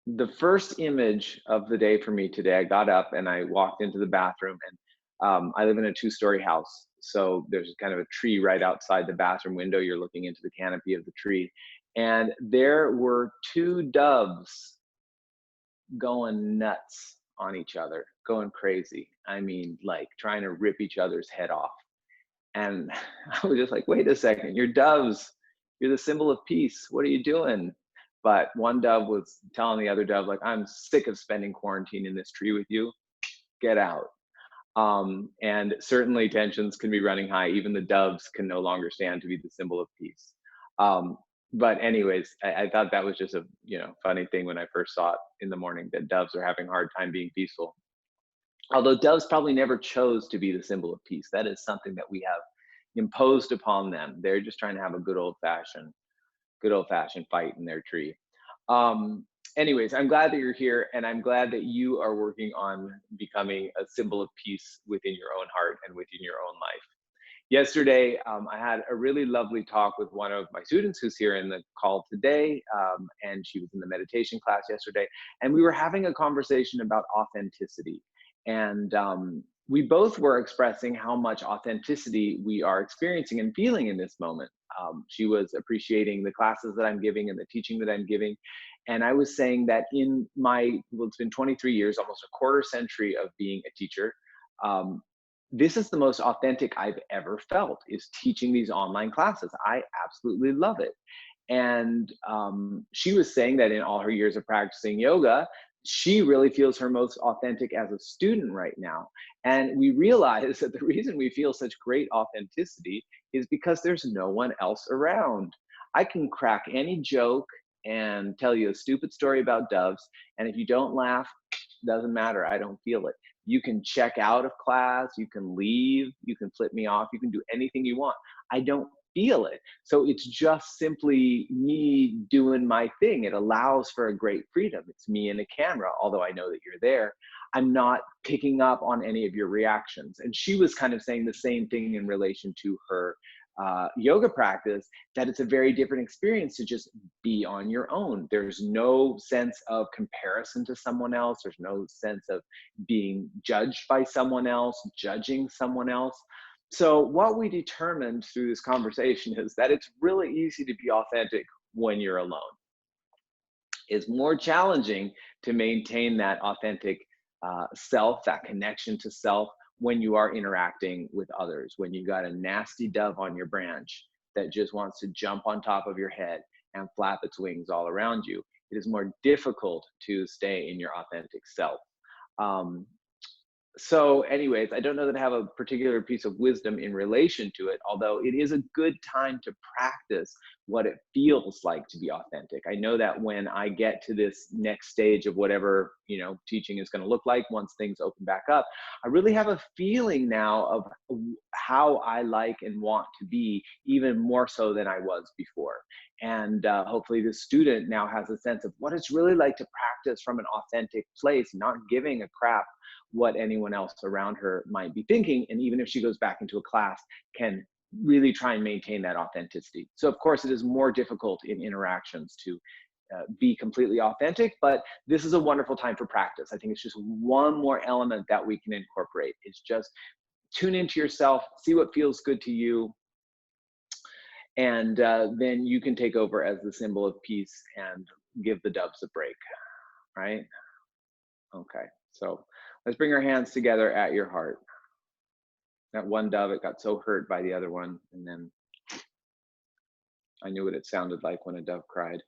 The first image of the day for me today, I got up and I walked into the bathroom, and I live in a two-story house. So there's kind of a tree right outside the bathroom window. You're looking into the canopy of the tree. And there were two doves going nuts on each other, going crazy. I mean, like trying to rip each other's head off. And I was just like, wait a second, you're doves. You're the symbol of peace. What are you doing? But one dove was telling the other dove, like, I'm sick of spending quarantine in this tree with you. Get out. And certainly tensions can be running high. Even the doves can no longer stand to be the symbol of peace. Um, but anyways, I thought that was just a funny thing when I first saw it in the morning, that doves are having a hard time being peaceful. Although doves probably never chose to be the symbol of peace. That is something that we have imposed upon them. They're just trying to have a good old fashioned fight in their tree. Anyways, I'm glad that you're here, and I'm glad that you are working on becoming a symbol of peace within your own heart and within your own life. Yesterday, I had a really lovely talk with one of my students who's here in the call today, and she was in the meditation class yesterday, and we were having a conversation about authenticity. And we both were expressing how much authenticity we are experiencing and feeling in this moment. She was appreciating the classes that I'm giving and the teaching that I'm giving. And I was saying that in well, it's been 23 years, almost a quarter century of being a teacher. Um, this is the most authentic I've ever felt, is teaching these online classes. I absolutely love it. And she was saying that in all her years of practicing yoga, she really feels her most authentic as a student right now. And we realize that the reason we feel such great authenticity is because there's no one else around. I can crack any joke and tell you a stupid story about doves, and if you don't laugh, doesn't matter. I don't feel it. You can check out of class, you can leave, you can flip me off, you can do anything you want. I don't feel it. So it's just simply me doing my thing. It allows for a great freedom. It's me and a camera, although I know that you're there. I'm not picking up on any of your reactions. And she was kind of saying the same thing in relation to her yoga practice, that it's a very different experience to just be on your own. There's no sense of comparison to someone else. There's no sense of being judged by someone else, judging someone else. So what we determined through this conversation is that it's really easy to be authentic when you're alone. It's more challenging to maintain that authentic self, that connection to self, when you are interacting with others, when you got a nasty dove on your branch that just wants to jump on top of your head and flap its wings all around you. It is more difficult to stay in your authentic self. Um, so anyways, I don't know that I have a particular piece of wisdom in relation to it, although it is a good time to practice what it feels like to be authentic. I know that when I get to this next stage of whatever, teaching is going to look like once things open back up, I really have a feeling now of how I like and want to be, even more so than I was before. And hopefully the student now has a sense of what it's really like to practice from an authentic place, not giving a crap what anyone else around her might be thinking. And even if she goes back into a class, can really try and maintain that authenticity. So of course it is more difficult in interactions to be completely authentic, but this is a wonderful time for practice. I think it's just one more element that we can incorporate. It's just tune into yourself, see what feels good to you, and then you can take over as the symbol of peace and give the doves a break, right? Okay, so let's bring our hands together at your heart. That one dove, it got so hurt by the other one, and then I knew what it sounded like when a dove cried.